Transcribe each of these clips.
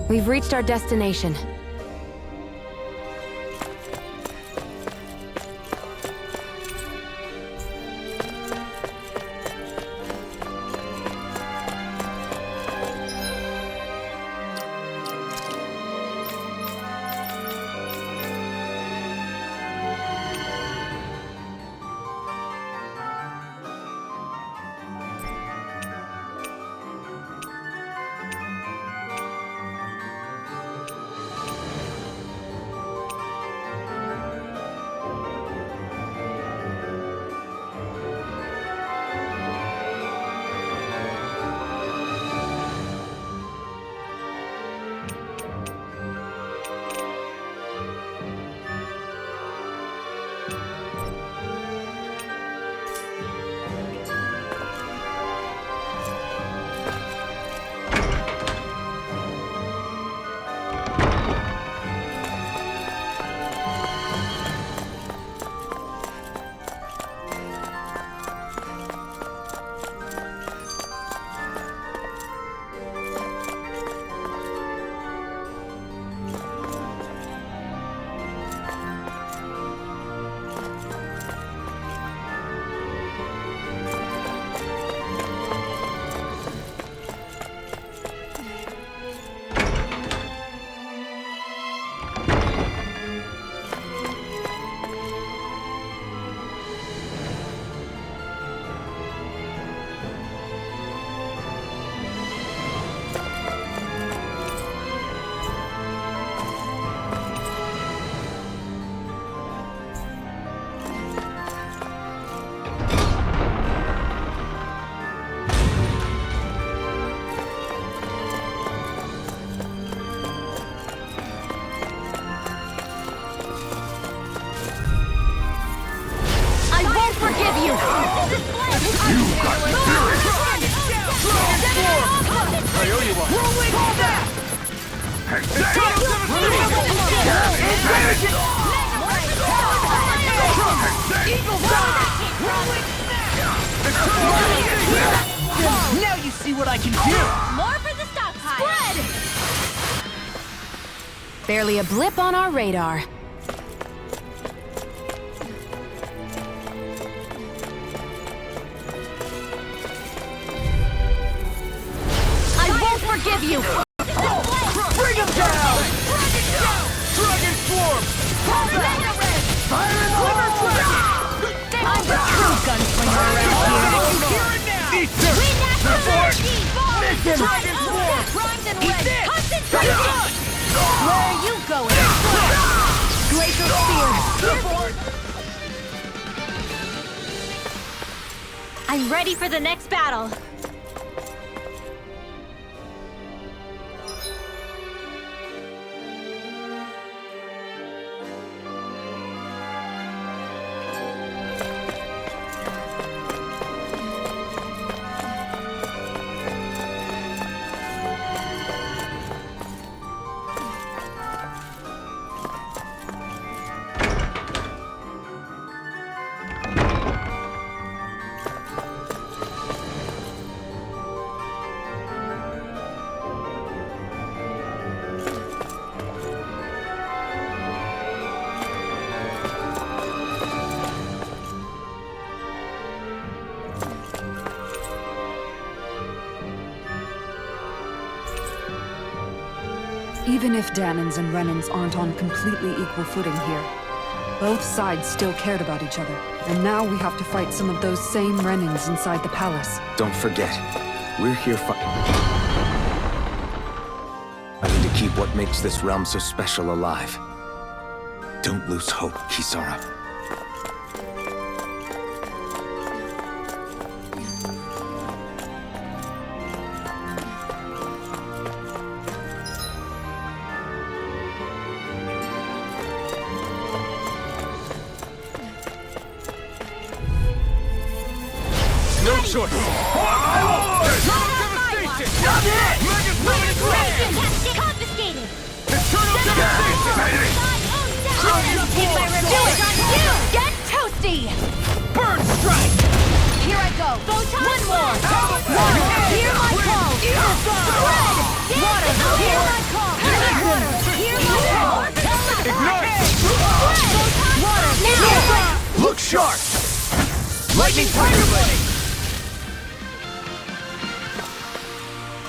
We've reached our destination. Now you see what I can do! More for the stockpile! Spread! Barely a blip on our radar. I won't forgive you! Bring him down! Dragon form! Fire and hammer dragon! I'm the true gunslinger around here! Eat this! We naturally Mission! Dragon form! Primed and Eat ready! this! Concentration! Where are you going? Glacial spear! I'm ready for the next battle! Even if Danins and Renans aren't on completely equal footing here, both sides still cared about each other. And now we have to fight some of those same Renans inside the palace. Don't forget, we're here fighting to keep what makes this realm so special alive. Don't lose hope, Kisara. No choice! Confiscated! Eternal devastation! Keep my revenge on you! Get toasty! Burn strike! Here I go! One more! Hear my call! Water! Hear my call! Water! Hear my call! Ignite! Water! Now! Look sharp! Lightning Tiger Blade!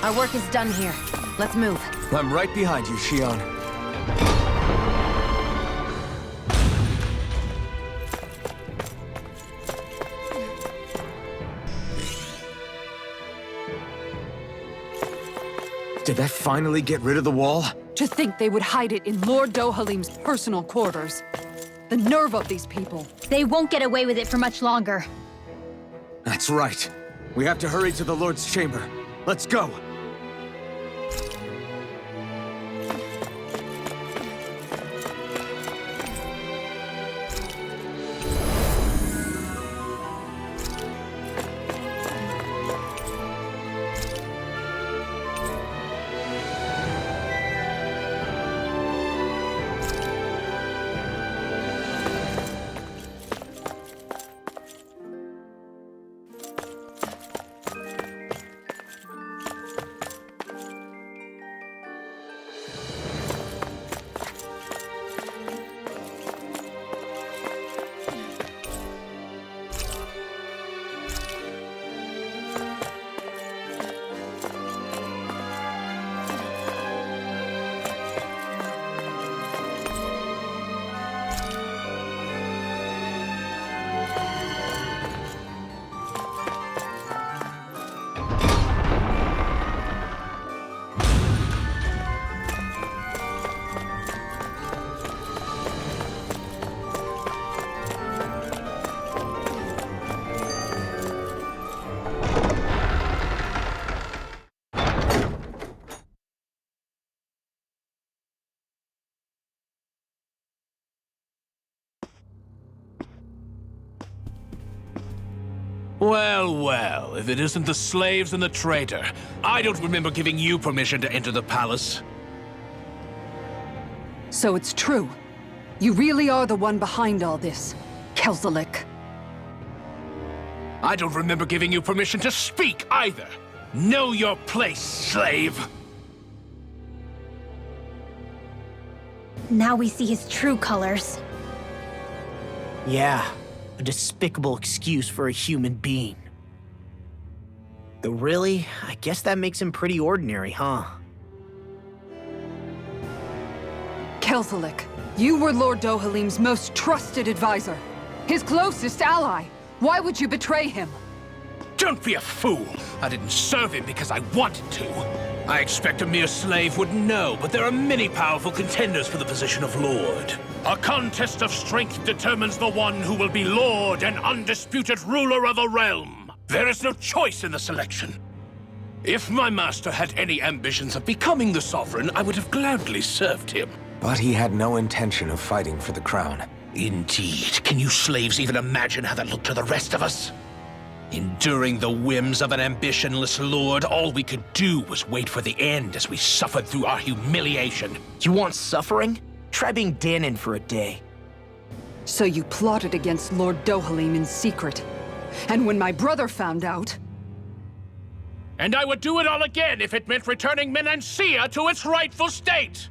Our work is done here. Let's move. I'm right behind you, Shion. Did that finally get rid of the wall? To think they would hide it in Lord Dohalim's personal quarters. The nerve of these people. They won't get away with it for much longer. That's right. We have to hurry to the Lord's chamber. Let's go. Well, well, if it isn't the slaves and the traitor. I don't remember giving you permission to enter the palace. So it's true. You really are the one behind all this, Kelzelik. I don't remember giving you permission to speak either. Know your place, slave. Now we see his true colors. Yeah, a despicable excuse for a human being. Though really, I guess that makes him pretty ordinary, huh? Kelzelik, you were Lord Dohalim's most trusted advisor. His closest ally. Why would you betray him? Don't be a fool. I didn't serve him because I wanted to. I expect a mere slave would know, but there are many powerful contenders for the position of Lord. A contest of strength determines the one who will be Lord and undisputed ruler of a realm. There is no choice in the selection. If my master had any ambitions of becoming the sovereign, I would have gladly served him. But he had no intention of fighting for the crown. Indeed. Can you slaves even imagine how that looked to the rest of us? Enduring the whims of an ambitionless lord, all we could do was wait for the end as we suffered through our humiliation. You want suffering? Try being Danon for a day. So you plotted against Lord Dohalim in secret. And when my brother found out... And I would do it all again if it meant returning Menancia to its rightful state!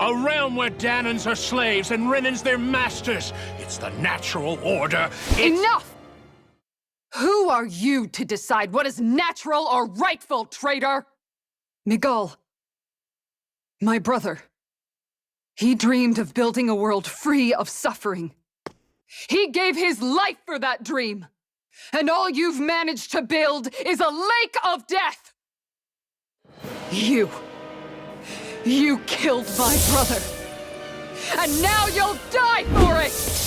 A realm where Danons are slaves and Renans their masters. It's the natural order. Enough! Who are you to decide what is natural or rightful, traitor? Miguel, my brother, he dreamed of building a world free of suffering. He gave his life for that dream. And all you've managed to build is a lake of death! You killed my brother. And now you'll die for it!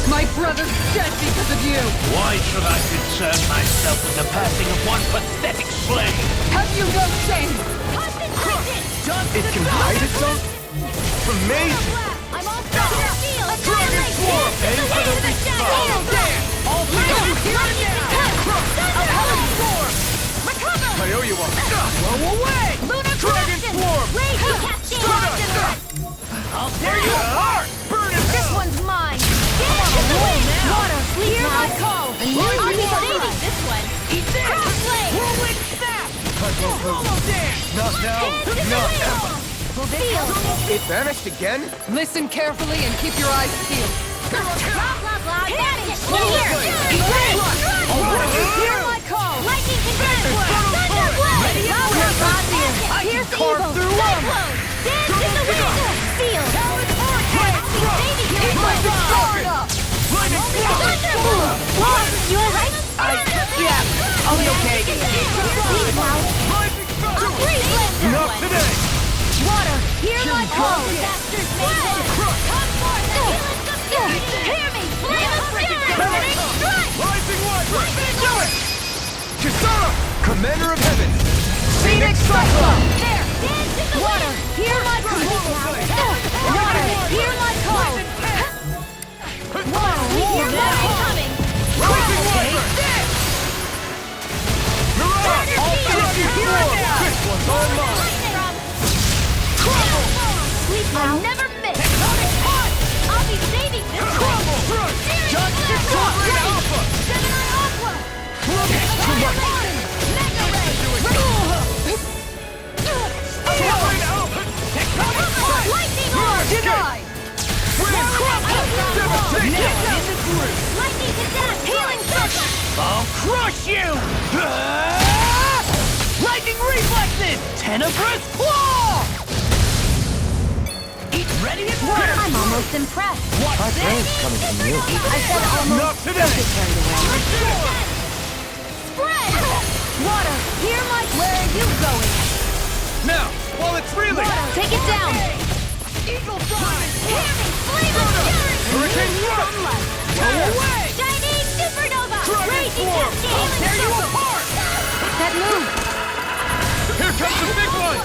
My brother's dead because of you! Why should I concern myself with the passing of one pathetic slave? Have you no shame? It can hide itself? Amazing! I'm all set! Shield! Dragon Swarm! Aim for the weak spot! All This one's mine. Dance in the wind. Water, hear my call. I'll be saving this one. Crossblade. Whirlwind snap! Not now! Not ever! Feel. It vanished again? Listen carefully and keep your eyes peeled. Blah, blah, blah. Vanish. Here. Hear my call. Lightning condemn. Thunderblade. Pierce evil. Cyclone. Dance in the wind. Seal. Hear my call. Thunderbolt. You alright? Yeah, I'll be okay. Please now. Freeze blend this Not one. today! Water, hear my call! Bastards made war! Come forth, healers of fury! Hear me! Flame of fury! Burning strike! Rising one! Do it! Kisara! Commander of Heaven! Phoenix Cyclone! There! Dance in the water! Hear my call! Water, hear my call! Water, hear my coming! Rising one! I'll finish you four! This one's all mine! Sleep now. I'll never miss. I'll be saving this one. Just Victoria Alpha! Gemini Aqua. Mega Ray. Lightning Orb. Denied! Lightning Attack. Healing Circle. I'll crush you! Lightning reflexes! Tenebrous claw! Ready and ready! I'm almost impressed. Our praise coming from you. I said almost. Not today! Spread. Water, hear my. Where are you going? Now, while it's reeling! Water, take it down. Eagle Fly! Hear me, flame of fury. Hurricane Thrust! Sunlight. Go away! Chinese supernova. Dragon Raging Swarm! cascade. I'll tear you apart! That move! Here comes the big one!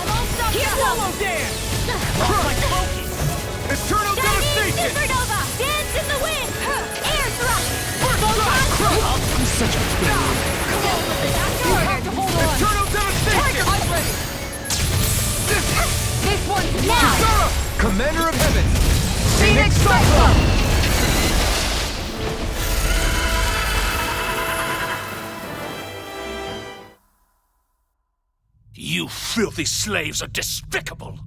I'm all stuck. Swallow dance! Eternal Chinese devastation! supernova. Dance in the wind. Air thrust. I'm such a failure. You have to hold on! Eternal devastation! I'm ready! This one's Now. Kisara! Commander of Heaven! Phoenix Cyclone! You filthy slaves are despicable!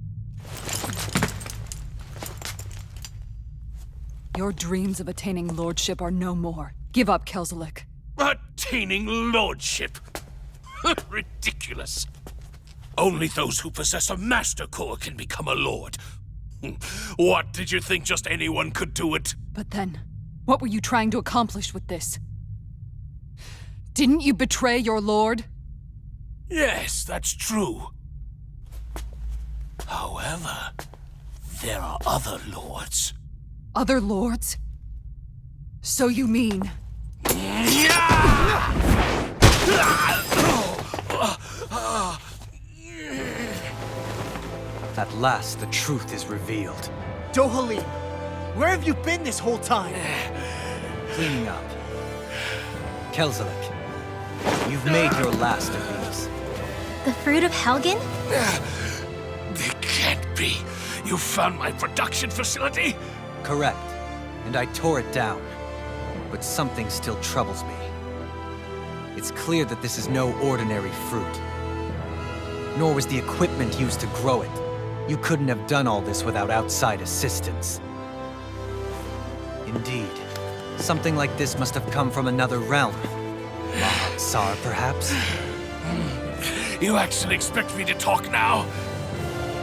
Your dreams of attaining lordship are no more. Give up, Kelzelik. Attaining lordship! Ridiculous. Only those who possess a master core can become a lord. What, did you think just anyone could do it? But then, what were you trying to accomplish with this? Didn't you betray your lord? Yes, that's true. However, there are other lords. Other lords? So you mean... At last, the truth is revealed. Dohalim, where have you been this whole time? Cleaning up. Kelzelik, you've made your last of these. The fruit of Helgen? It can't be. You found my production facility? Correct. And I tore it down. But something still troubles me. It's clear that this is no ordinary fruit. Nor was the equipment used to grow it. You couldn't have done all this without outside assistance. Indeed. Something like this must have come from another realm. Tsar, perhaps? You actually expect me to talk now?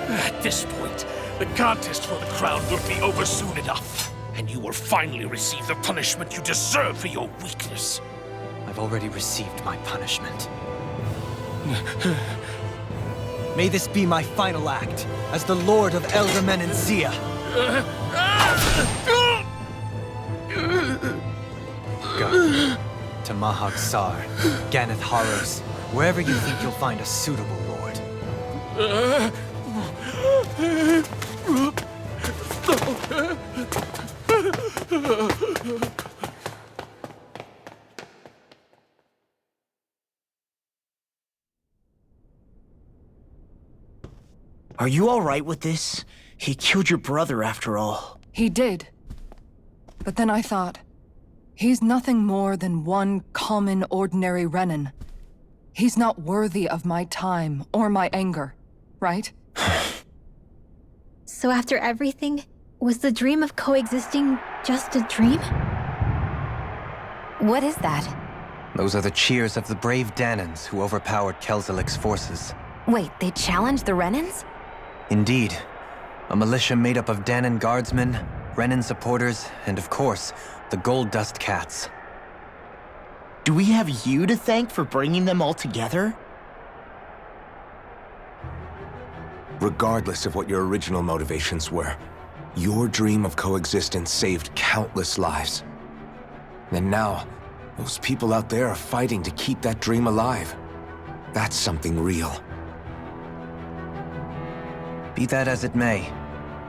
At this point, the contest for the crown will be over soon enough. And you will finally receive the punishment you deserve for your weakness. I've already received my punishment. May this be my final act as the Lord of Elder Menenzia. Go to Mahag Sar, Ganeth Haros, wherever you think you'll find a suitable lord. Are you all right with this? He killed your brother after all. He did. But then I thought, he's nothing more than one common, ordinary Renan. He's not worthy of my time or my anger, right? So after everything, was the dream of coexisting just a dream? What is that? Those are the cheers of the brave Danans who overpowered Kelzelik's forces. Wait, they challenged the Renans? Indeed. A militia made up of Danan guardsmen, Renan supporters, and of course, the Gold Dust Cats. Do we have you to thank for bringing them all together? Regardless of what your original motivations were, your dream of coexistence saved countless lives. And now, those people out there are fighting to keep that dream alive. That's something real. Be that as it may,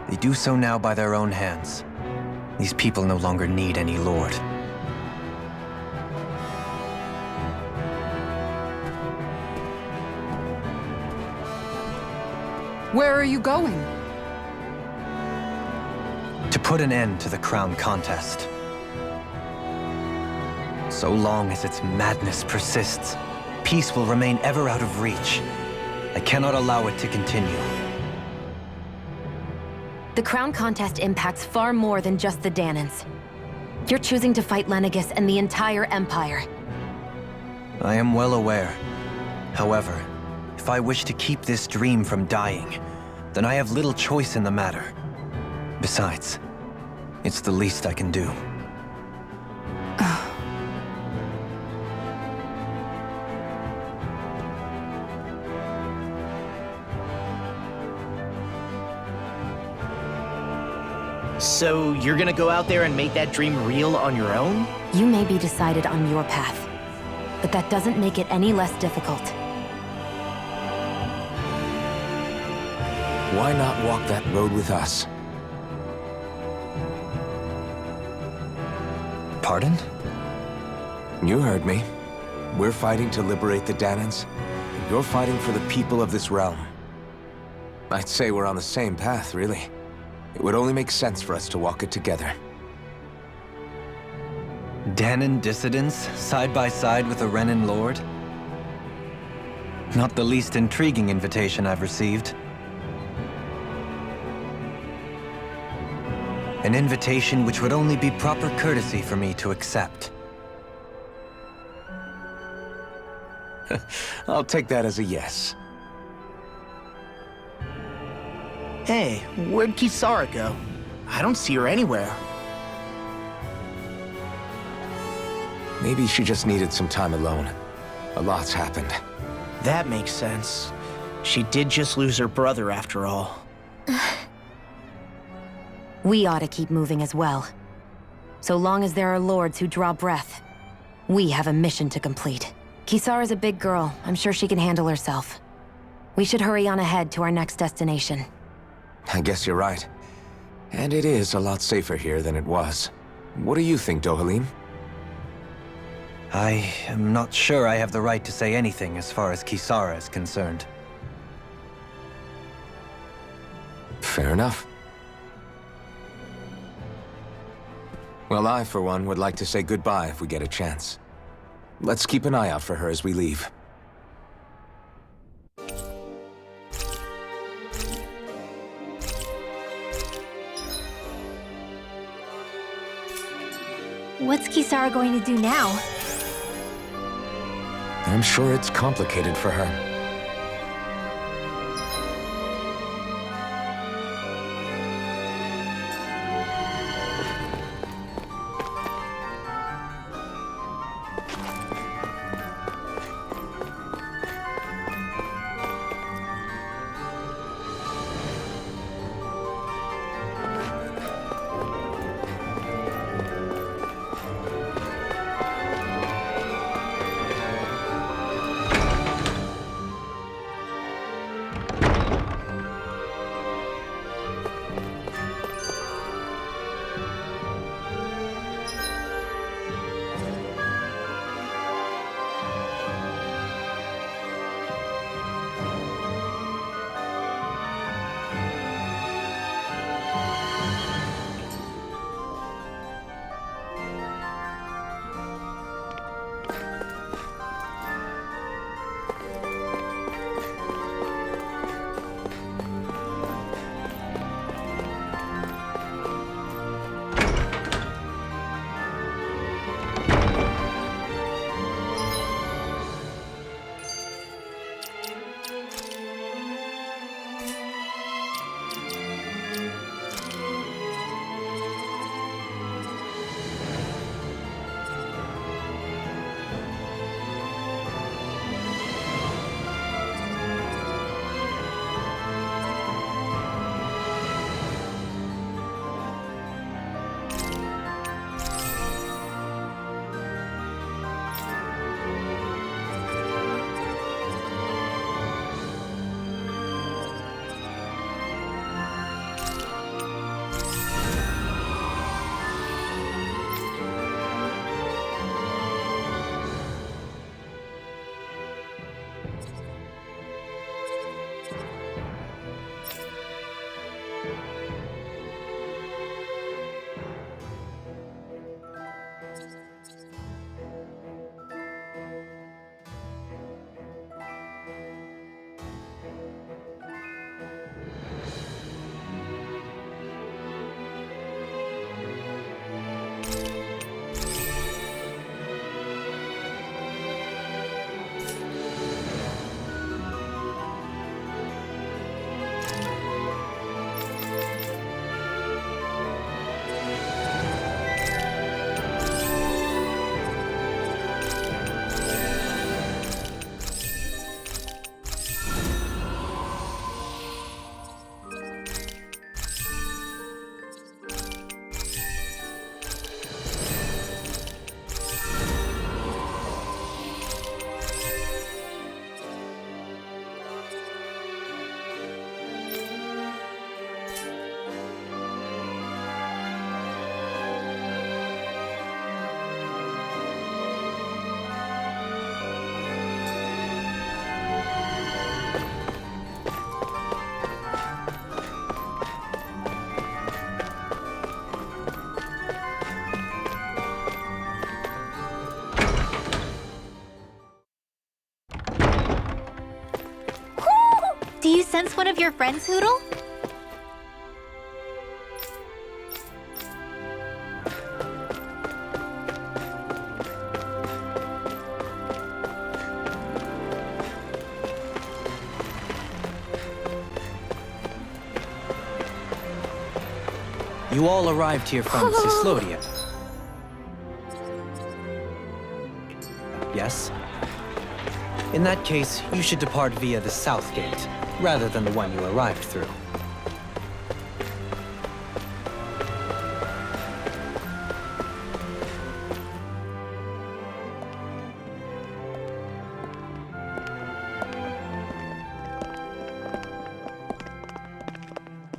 they do so now by their own hands. These people no longer need any lord. Where are you going? To put an end to the crown contest. So long as its madness persists, peace will remain ever out of reach. I cannot allow it to continue. The crown contest impacts far more than just the Danans. You're choosing to fight Lenegis and the entire Empire. I am well aware. However, if I wish to keep this dream from dying, then I have little choice in the matter. Besides, it's the least I can do. So you're gonna go out there and make that dream real on your own? You may be decided on your path, but that doesn't make it any less difficult. Why not walk that road with us? Pardon? You heard me. We're fighting to liberate the Danans, and you're fighting for the people of this realm. I'd say we're on the same path, really. It would only make sense for us to walk it together. Danan dissidents, side by side with a Renan lord? Not the least intriguing invitation I've received. An invitation which would only be proper courtesy for me to accept. I'll take that as a yes. Hey, where'd Kisara go? I don't see her anywhere. Maybe she just needed some time alone. A lot's happened. That makes sense. She did just lose her brother after all. We ought to keep moving as well. So long as there are lords who draw breath, we have a mission to complete. Kisara's a big girl. I'm sure she can handle herself. We should hurry on ahead to our next destination. I guess you're right. And it is a lot safer here than it was. What do you think, Dohalim? I am not sure I have the right to say anything as far as Kisara is concerned. Fair enough. Well, I, for one, would like to say goodbye if we get a chance. Let's keep an eye out for her as we leave. What's Kisara going to do now? I'm sure it's complicated for her. sense one of your friends, Hoodle? You all arrived here from Cislodia. Yes? In that case, you should depart via the south gate, rather than the one you arrived through.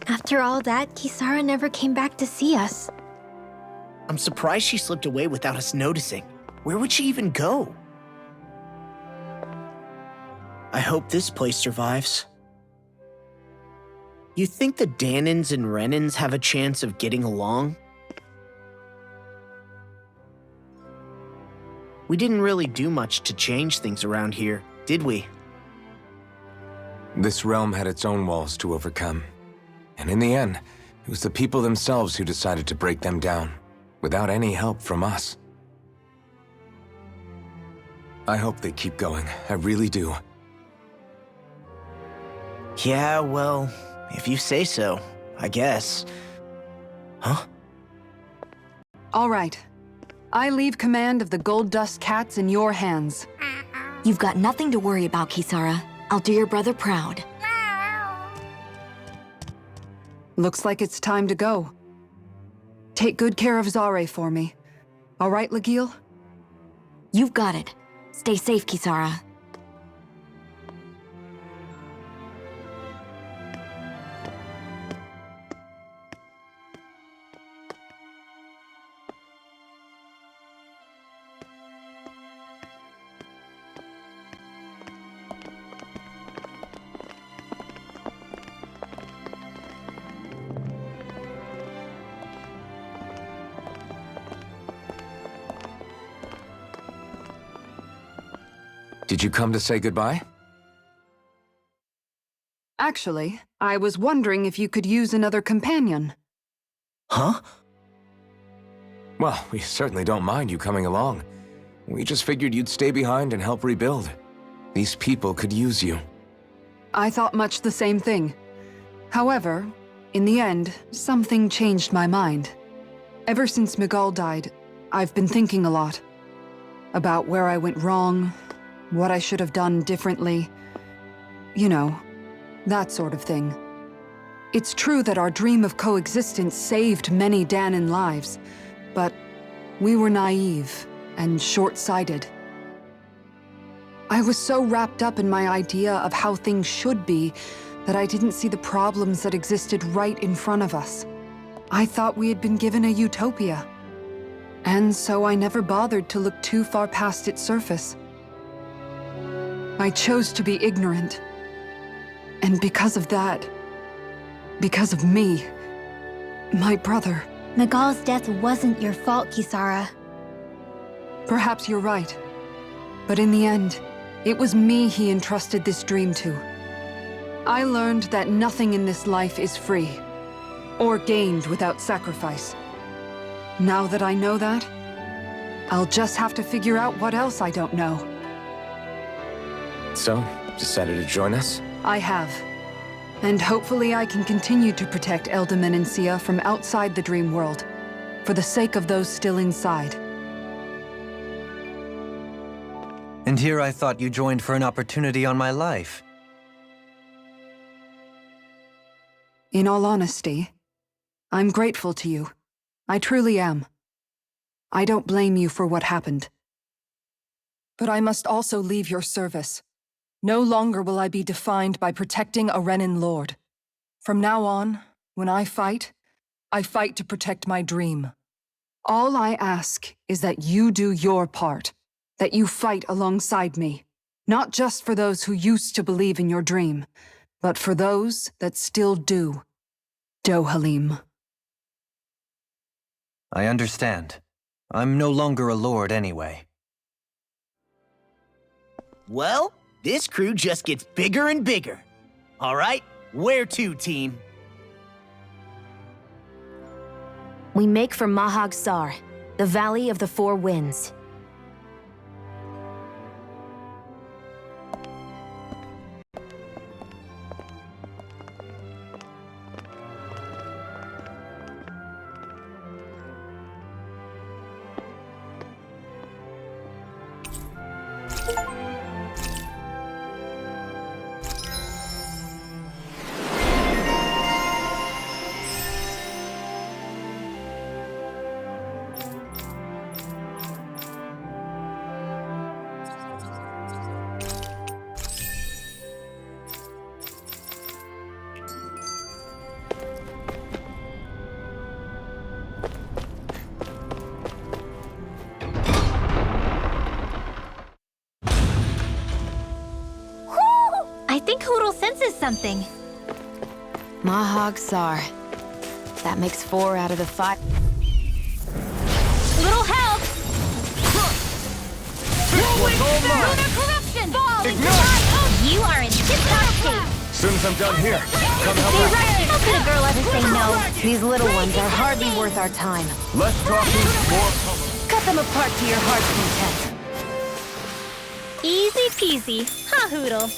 After all that, Kisara never came back to see us. I'm surprised she slipped away without us noticing. Where would she even go? I hope this place survives. You think the Danans and Renans have a chance of getting along? We didn't really do much to change things around here, did we? This realm had its own walls to overcome. And in the end, it was the people themselves who decided to break them down, without any help from us. I hope they keep going. I really do. Yeah, well, if you say so, I guess. Huh? All right. I leave command of the Gold Dust Cats in your hands. You've got nothing to worry about, Kisara. I'll do your brother proud. Looks like it's time to go. Take good care of Zare for me. All right, Legil? You've got it. Stay safe, Kisara. Did you come to say goodbye? Actually, I was wondering if you could use another companion. Huh? Well, we certainly don't mind you coming along. We just figured you'd stay behind and help rebuild. These people could use you. I thought much the same thing. However, in the end, something changed my mind. Ever since Miguel died, I've been thinking a lot. About where I went wrong, what I should have done differently. You know, that sort of thing. It's true that our dream of coexistence saved many Danan lives, but we were naive and short-sighted. I was so wrapped up in my idea of how things should be that I didn't see the problems that existed right in front of us. I thought we had been given a utopia. And so I never bothered to look too far past its surface. I chose to be ignorant. And because of that, because of me, my brother... Miguel's death wasn't your fault, Kisara. Perhaps you're right. But in the end, it was me he entrusted this dream to. I learned that nothing in this life is free, or gained without sacrifice. Now that I know that, I'll just have to figure out what else I don't know. So, decided to join us? I have. And hopefully I can continue to protect Eldaman and Sia from outside the dream world, for the sake of those still inside. And here I thought you joined for an opportunity on my life. In all honesty, I'm grateful to you. I truly am. I don't blame you for what happened. But I must also leave your service. No longer will I be defined by protecting a Renan lord. From now on, when I fight to protect my dream. All I ask is that you do your part, that you fight alongside me, not just for those who used to believe in your dream, but for those that still do. Dohalim. I understand. I'm no longer a lord anyway. Well, this crew just gets bigger and bigger. All right, Where to, team? We make for Mahag Sar, the Valley of the Four Winds. I think Hoodle senses something. Mahag Sar. That makes 4 out of the 5. Little help! Lunar corruption! You are in tip-top shape. Soon as I'm done here, come help Be out. ready. How could a girl ever say no? These little ones are hardly worth our time. Less talking, more Cut them apart to your heart's content. Easy peasy. Huh, Hoodle?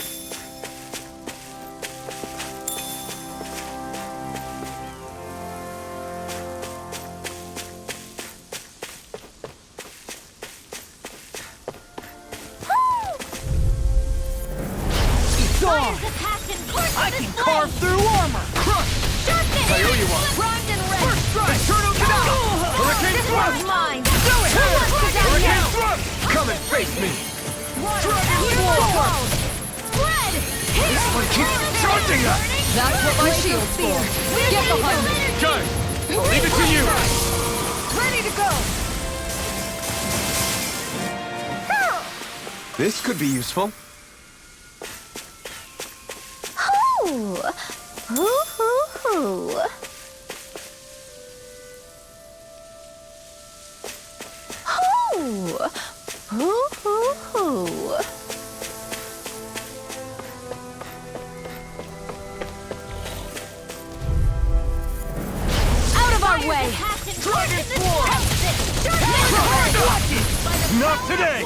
I can carve through armor! I owe you one. Primed and ready! First strike! Turtle down! Hurricane thrust! Mine! Do it! Hurricane thrust! Come and face me. Dragon forward! Spread! This one keeps charging us. That's what my shield's for. Get behind me. Good. I'll leave it to you. Ready to go! This could be useful. Hoo! Hoo hoo hoo. Hoo! Hoo hoo hoo. Out of our way! Dragon forward! Not today!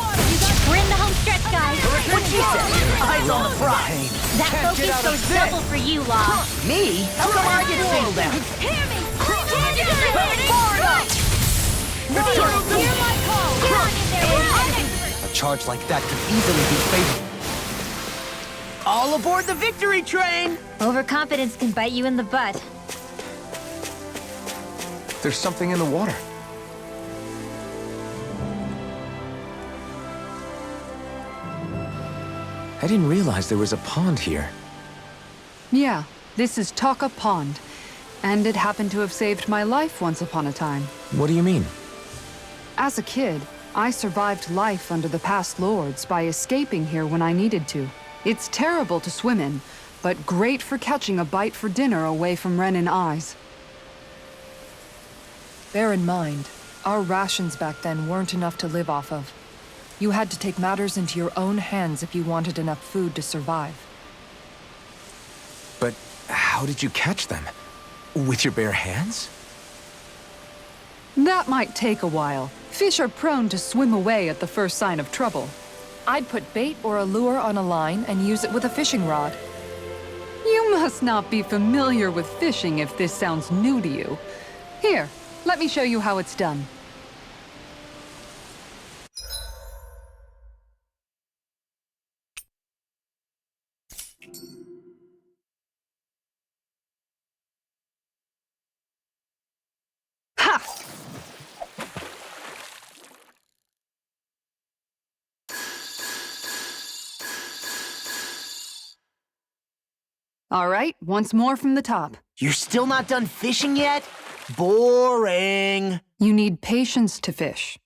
We're in the home stretch, guys. What she said? Eyes on the prize. That Can't get focus out of goes this. double for you, Law. Me? How come I get singled out? Hear me! Hear my call! A charge like that could easily be fatal. All aboard the victory train! Overconfidence can bite you in the butt. There's something in the water. I didn't realize there was a pond here. Yeah, this is Taka Pond. And it happened to have saved my life once upon a time. What do you mean? As a kid, I survived life under the past lords by escaping here when I needed to. It's terrible to swim in, but great for catching a bite for dinner away from Renin eyes. Bear in mind, our rations back then weren't enough to live off of. You had to take matters into your own hands if you wanted enough food to survive. But how did you catch them? With your bare hands? That might take a while. Fish are prone to swim away at the first sign of trouble. I'd put bait or a lure on a line and use it with a fishing rod. You must not be familiar with fishing if this sounds new to you. Here, let me show you how it's done. Ha! All right, once more from the top. You're still not done fishing yet? Boring. You need patience to fish.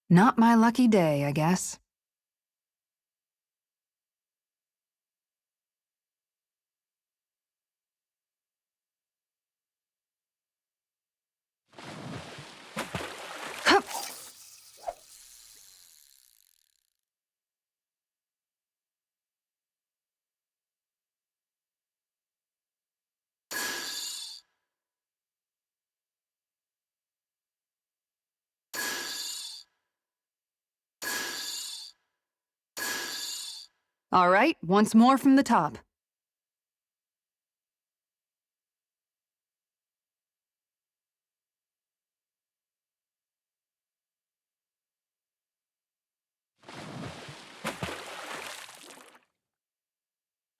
Not my lucky day, I guess. All right, once more from the top.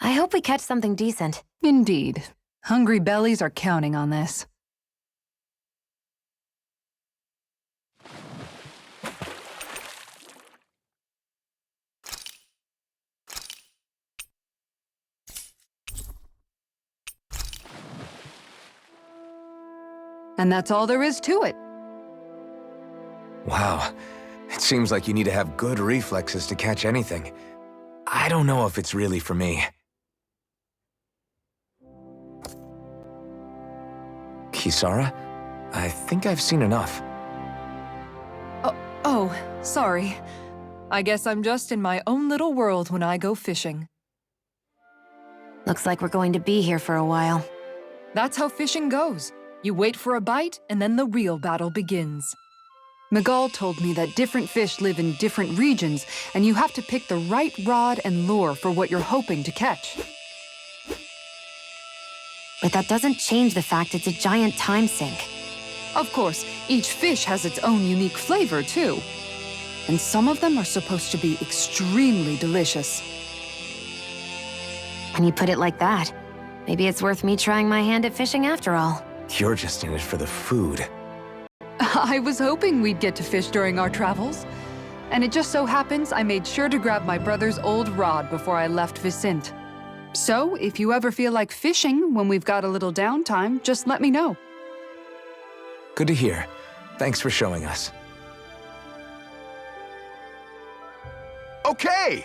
I hope we catch something decent. Indeed. Hungry bellies are counting on this. And that's all there is to it. Wow. It seems like you need to have good reflexes to catch anything. I don't know if it's really for me. Kisara? I think I've seen enough. Oh, sorry. I guess I'm just in my own little world when I go fishing. Looks like we're going to be here for a while. That's how fishing goes. You wait for a bite, and then the real battle begins. Miguel told me that different fish live in different regions, and you have to pick the right rod and lure for what you're hoping to catch. But that doesn't change the fact it's a giant time sink. Of course, each fish has its own unique flavor, too. And some of them are supposed to be extremely delicious. When you put it like that, maybe it's worth me trying my hand at fishing after all. You're just in it for the food. I was hoping we'd get to fish during our travels. And it just so happens I made sure to grab my brother's old rod before I left Vicente. So, if you ever feel like fishing when we've got a little downtime, just let me know. Good to hear. Thanks for showing us. Okay!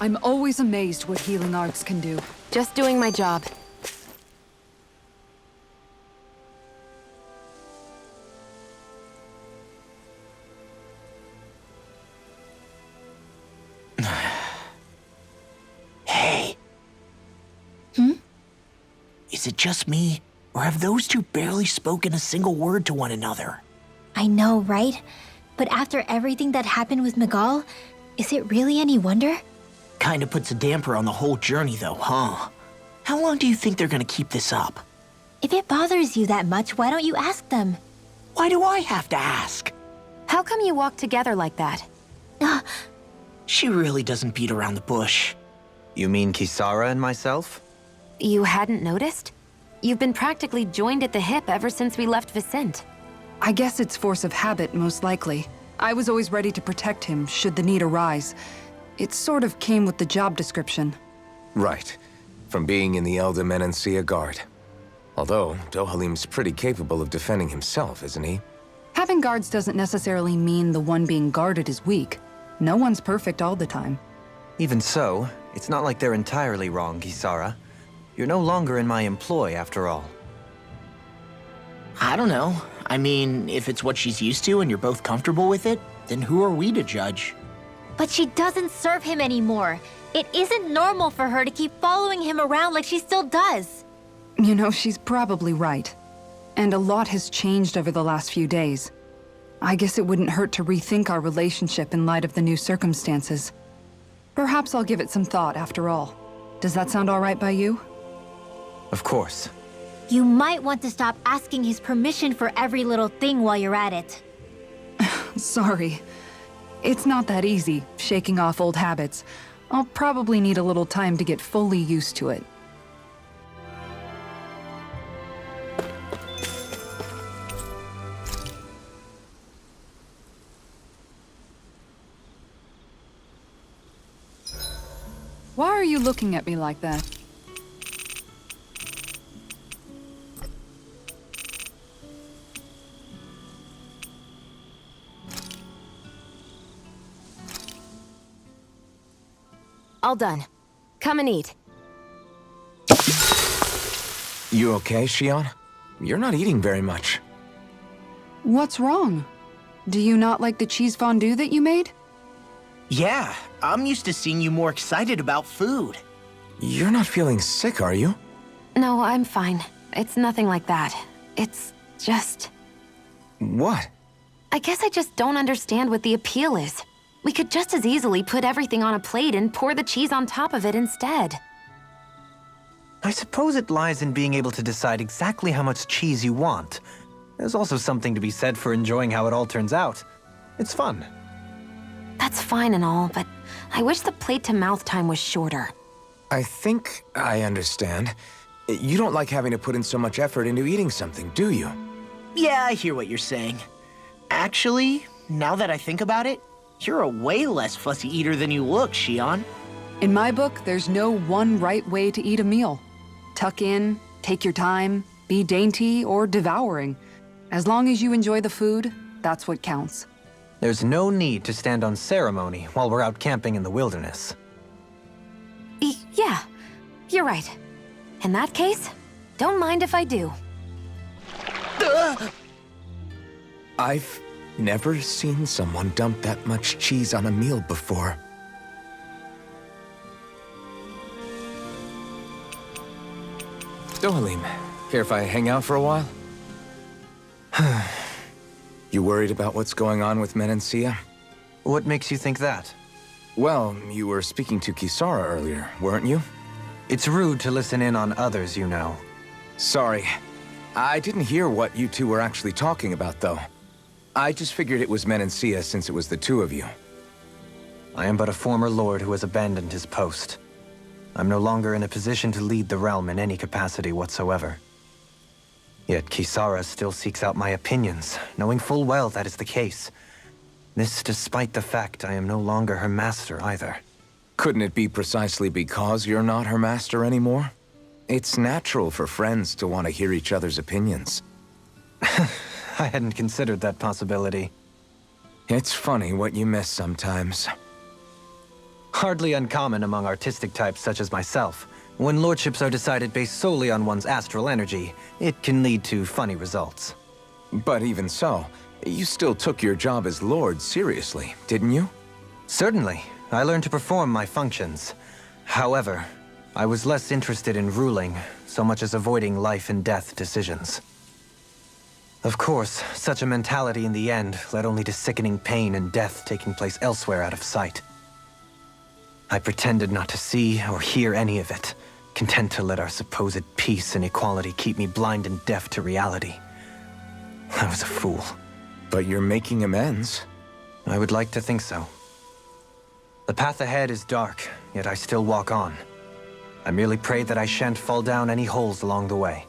I'm always amazed what healing arts can do. Just doing my job. Hey. Is it just me, or have those two barely spoken a single word to one another? I know, right? But after everything that happened with Miguel, is it really any wonder? Kinda puts a damper on the whole journey, though, huh? How long do you think they're gonna keep this up? If it bothers you that much, why don't you ask them? Why do I have to ask? How come you walk together like that? She really doesn't beat around the bush. You mean Kisara and myself? You hadn't noticed? You've been practically joined at the hip ever since we left Vicente. I guess it's force of habit, most likely. I was always ready to protect him, should the need arise. It sort of came with the job description. Right. From being in the Elder Menancia Guard. Although, Dohalim's pretty capable of defending himself, isn't he? Having guards doesn't necessarily mean the one being guarded is weak. No one's perfect all the time. Even so, it's not like they're entirely wrong, Kisara. You're no longer in my employ, after all. I don't know. I mean, if it's what she's used to and you're both comfortable with it, then who are we to judge? But she doesn't serve him anymore. It isn't normal for her to keep following him around like she still does. You know, she's probably right. And a lot has changed over the last few days. I guess it wouldn't hurt to rethink our relationship in light of the new circumstances. Perhaps I'll give it some thought after all. Does that sound all right by you? Of course. You might want to stop asking his permission for every little thing while you're at it. Sorry. It's not that easy, shaking off old habits. I'll probably need a little time to get fully used to it. Why are you looking at me like that? All done. Come and eat. You okay, Shion? You're not eating very much. What's wrong? Do you not like the cheese fondue that you made? Yeah, I'm used to seeing you more excited about food. You're not feeling sick, are you? No, I'm fine. It's nothing like that. It's just... What? I guess I just don't understand what the appeal is. We could just as easily put everything on a plate and pour the cheese on top of it instead. I suppose it lies in being able to decide exactly how much cheese you want. There's also something to be said for enjoying how it all turns out. It's fun. That's fine and all, but I wish the plate-to-mouth time was shorter. I think I understand. You don't like having to put in so much effort into eating something, do you? Yeah, I hear what you're saying. Actually, now that I think about it, you're a way less fussy eater than you look, Shion. In my book, there's no one right way to eat a meal. Tuck in, take your time, be dainty or devouring. As long as you enjoy the food, that's what counts. There's no need to stand on ceremony while we're out camping in the wilderness. Yeah, you're right. In that case, don't mind if I do. I've never seen someone dump that much cheese on a meal before. Dohalim, care if I hang out for a while? You worried about what's going on with Menancia? What makes you think that? Well, you were speaking to Kisara earlier, weren't you? It's rude to listen in on others you know. Sorry. I didn't hear what you two were actually talking about, though. I just figured it was Menancia since it was the two of you. I am but a former lord who has abandoned his post. I'm no longer in a position to lead the realm in any capacity whatsoever. Yet Kisara still seeks out my opinions, knowing full well that is the case. This despite the fact I am no longer her master either. Couldn't it be precisely because you're not her master anymore? It's natural for friends to want to hear each other's opinions. I hadn't considered that possibility. It's funny what you miss sometimes. Hardly uncommon among artistic types such as myself. When lordships are decided based solely on one's astral energy, it can lead to funny results. But even so, you still took your job as lord seriously, didn't you? Certainly. I learned to perform my functions. However, I was less interested in ruling, so much as avoiding life and death decisions. Of course, such a mentality in the end led only to sickening pain and death taking place elsewhere out of sight. I pretended not to see or hear any of it, content to let our supposed peace and equality keep me blind and deaf to reality. I was a fool. But you're making amends. I would like to think so. The path ahead is dark, yet I still walk on. I merely pray that I shan't fall down any holes along the way.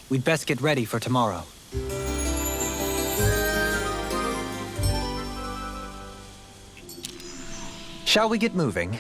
We'd best get ready for tomorrow. Shall we get moving?